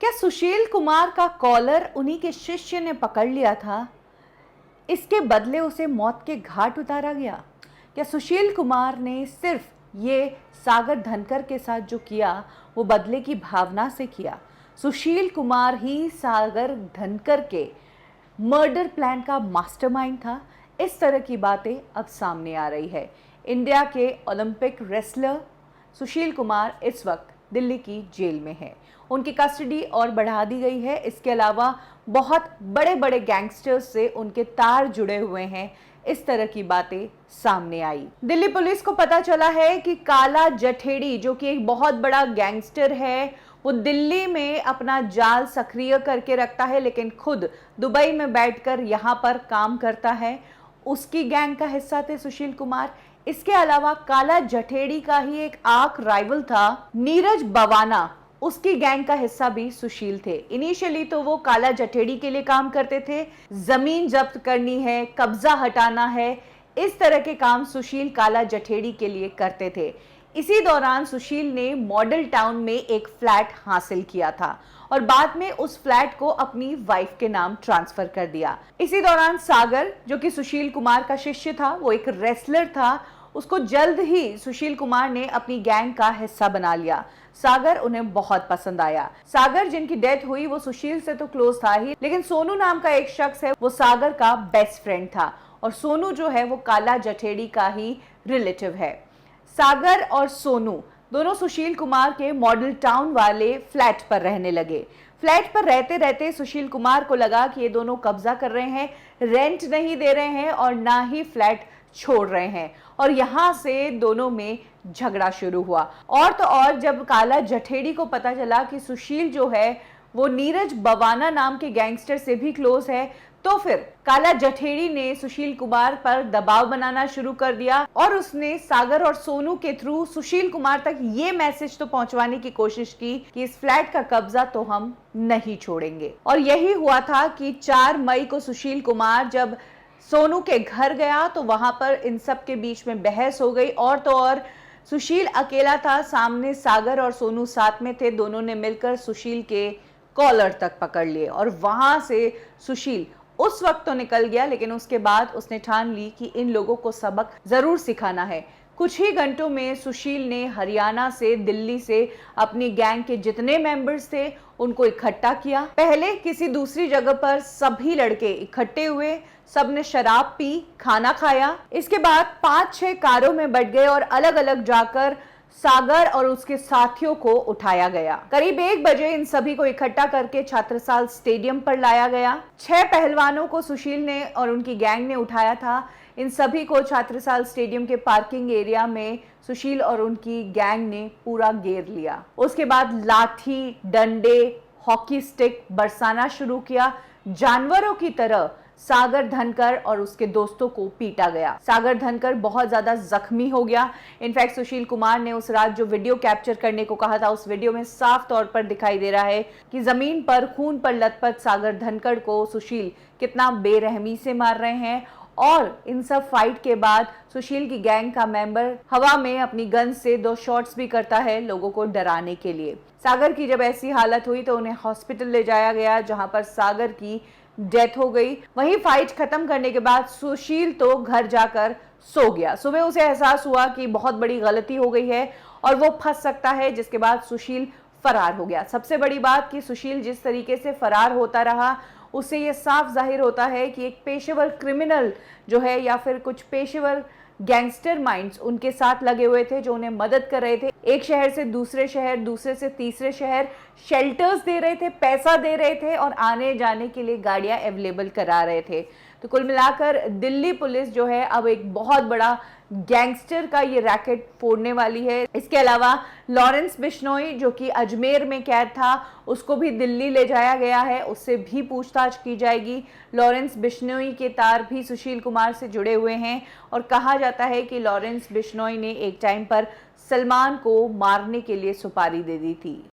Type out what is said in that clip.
क्या सुशील कुमार का कॉलर उन्हीं के शिष्य ने पकड़ लिया था? इसके बदले उसे मौत के घाट उतारा गया? क्या सुशील कुमार ने सिर्फ ये सागर धनकर के साथ जो किया वो बदले की भावना से किया? सुशील कुमार ही सागर धनकर के मर्डर प्लान का मास्टरमाइंड था? इस तरह की बातें अब सामने आ रही है। इंडिया के ओलंपिक रेसलर सुशील कुमार इस वक्त दिल्ली की जेल में है। उनकी कस्टडी और बढ़ा दी गई है। इसके अलावा बहुत बड़े बड़े गैंगस्टर्स से उनके तार जुड़े हुए हैं। इस तरह की बातें सामने आई। दिल्ली पुलिस को पता चला है कि काला जठेड़ी, जो कि एक बहुत बड़ा गैंगस्टर है, वो दिल्ली में अपना जाल सक्रिय करके रखता है, लेकिन खुद दुबई में बैठकर यहाँ पर काम करता है। उसकी गैंग का हिस्सा थे सुशील कुमार। इसके अलावा काला जठेड़ी का ही एक आर्क राइवल था नीरज बवाना, उसकी गैंग का हिस्सा भी सुशील थे। इनिशियली तो वो काला जठेड़ी के लिए काम करते थे, जमीन जब्त करनी है, कब्जा हटाना है, इस तरह के काम सुशील काला जठेड़ी के लिए करते थे। इसी दौरान सुशील ने मॉडल टाउन में एक फ्लैट हासिल किया था और बाद में उस फ्लैट को अपनी वाइफ के नाम ट्रांसफर कर दिया। इसी दौरान सागर, जो कि सुशील कुमार का शिष्य था, वो एक रेसलर था, उसको जल्द ही सुशील कुमार ने अपनी गैंग का हिस्सा बना लिया। सागर उन्हें बहुत पसंद आया। सागर, जिनकी डेथ हुई, वो सुशील से तो क्लोज था ही, लेकिन सोनू नाम का एक शख्स है, वो सागर का बेस्ट फ्रेंड था और सोनू जो है वो काला जठेड़ी का ही रिलेटिव है। सागर और सोनू दोनों सुशील कुमार के मॉडल टाउन वाले फ्लैट पर रहने लगे। फ्लैट पर रहते रहते सुशील कुमार को लगा कि ये दोनों कब्जा कर रहे हैं, रेंट नहीं दे रहे हैं और ना ही फ्लैट छोड़ रहे हैं, और यहाँ से दोनों में झगड़ा शुरू हुआ। और तो और जब काला जठेड़ी को पता चला कि सुशील जो है वो नीरज बवाना नाम के गैंगस्टर से भी क्लोज है, तो फिर काला जठेड़ी ने सुशील कुमार पर दबाव बनाना शुरू कर दिया और उसने सागर और सोनू के थ्रू सुशील कुमार तक ये मैसेज तो पहुंचवाने की कोशिश की कि इस फ्लैट का कब्जा तो हम नहीं छोड़ेंगे। और यही हुआ था कि 4 मई को सुशील कुमार जब सोनू के घर गया तो वहां पर इन सब के बीच में बहस हो गई। और तो और सुशील अकेला था, सामने सागर और सोनू साथ में थे। दोनों ने मिलकर सुशील के कॉलर तक पकड़ लिए और वहां से सुशील उस वक्त तो निकल गया, लेकिन उसके बाद उसने ठान ली कि इन लोगों को सबक जरूर सिखाना है। कुछ ही घंटों में सुशील ने हरियाणा से, दिल्ली से अपनी गैंग के जितने मेंबर्स थे उनको इकट्ठा किया। पहले किसी दूसरी जगह पर सभी लड़के इकट्ठे हुए, सबने शराब पी, खाना खाया। इसके बाद 5-6 कारों में बैठ गए और अलग अलग जाकर सागर और उसके साथियों को उठाया गया। करीब 1 बजे इन सभी को इकट्ठा करके छात्रसाल स्टेडियम पर लाया गया। 6 पहलवानों को सुशील ने और उनकी गैंग ने उठाया था। इन सभी को छात्रसाल स्टेडियम के पार्किंग एरिया में सुशील और उनकी गैंग ने पूरा घेर लिया। उसके बाद लाठी, डंडे, हॉकी स्टिक बरसाना शुरू किया। जानवरों की तरह सागर धनकर और उसके दोस्तों को पीटा गया। सागर धनकर बहुत ज्यादा जख्मी हो गया। इनफैक्ट सुशील कुमार ने उस रात जो वीडियो कैप्चर करने को कहा था, उस वीडियो में साफ तौर पर दिखाई दे रहा है कि जमीन पर खून पर लथपथ सागर धनकर को सुशील कितना बेरहमी से मार रहे हैं। और इन सब फाइट के बाद सुशील की गैंग का मेंबर हवा में अपनी गन से 2 शॉट्स भी करता है लोगों को डराने के लिए। सागर की जब ऐसी हालत हुई तो उन्हें हॉस्पिटल ले जाया गया, जहां पर सागर की डेथ हो गई। वहीं फाइट खत्म करने के बाद सुशील तो घर जाकर सो गया। सुबह उसे एहसास हुआ कि बहुत बड़ी गलती हो गई है और वो फंस सकता है, जिसके बाद सुशील फरार हो गया। सबसे बड़ी बात कि सुशील जिस तरीके से फरार होता रहा, उससे ये साफ जाहिर होता है कि एक पेशेवर क्रिमिनल जो है या फिर कुछ पेशेवर गैंगस्टर माइंड्स उनके साथ लगे हुए थे, जो उन्हें मदद कर रहे थे। एक शहर से दूसरे शहर, दूसरे से तीसरे शहर शेल्टर्स दे रहे थे, पैसा दे रहे थे और आने जाने के लिए गाड़ियां अवेलेबल करा रहे थे। तो कुल मिलाकर दिल्ली पुलिस जो है अब एक बहुत बड़ा गैंगस्टर का ये रैकेट फोड़ने वाली है। इसके अलावा लॉरेंस बिश्नोई, जो कि अजमेर में कैद था, उसको भी दिल्ली ले जाया गया है, उससे भी पूछताछ की जाएगी। लॉरेंस बिश्नोई के तार भी सुशील कुमार से जुड़े हुए हैं और कहा जाता है कि लॉरेंस बिश्नोई ने एक टाइम पर सलमान को मारने के लिए सुपारी दे दी थी।